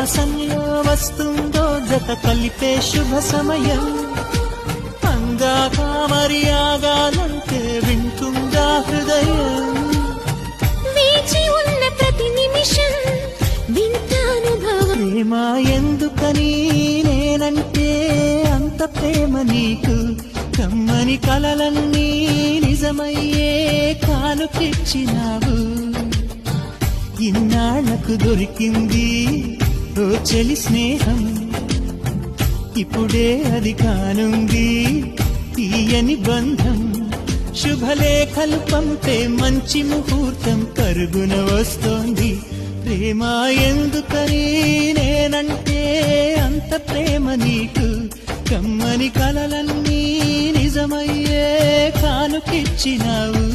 మాసంలో వస్తుందో జత కలిపే శుభ సమయం అందాక మరి ఆగాలంటే వింటుందా హృదయం వేచి ఉన్న ప్రతి నిమిషం వింత అనుభవం ప్రేమ ఎందుకని నేనంటే అంత ప్రేమ నీకు కమ్మని కలలన్నీ నిజమయ్యే కానుకిచ్చినావు ఇన్నాళ్లకు దొరికింది ఓ చెలి స్నేహం ఇప్పుడే అది కానుంది తీయని బంధం శుభలేఖలు పంపే మంచి ముహూర్తం పరుగున వస్తోంది ప్రేమ ఎందుకని నేనంటే అంత ప్రేమ నీకు కమ్మని కలలన్నీ నిజమయ్యే కానుకిచ్చినావు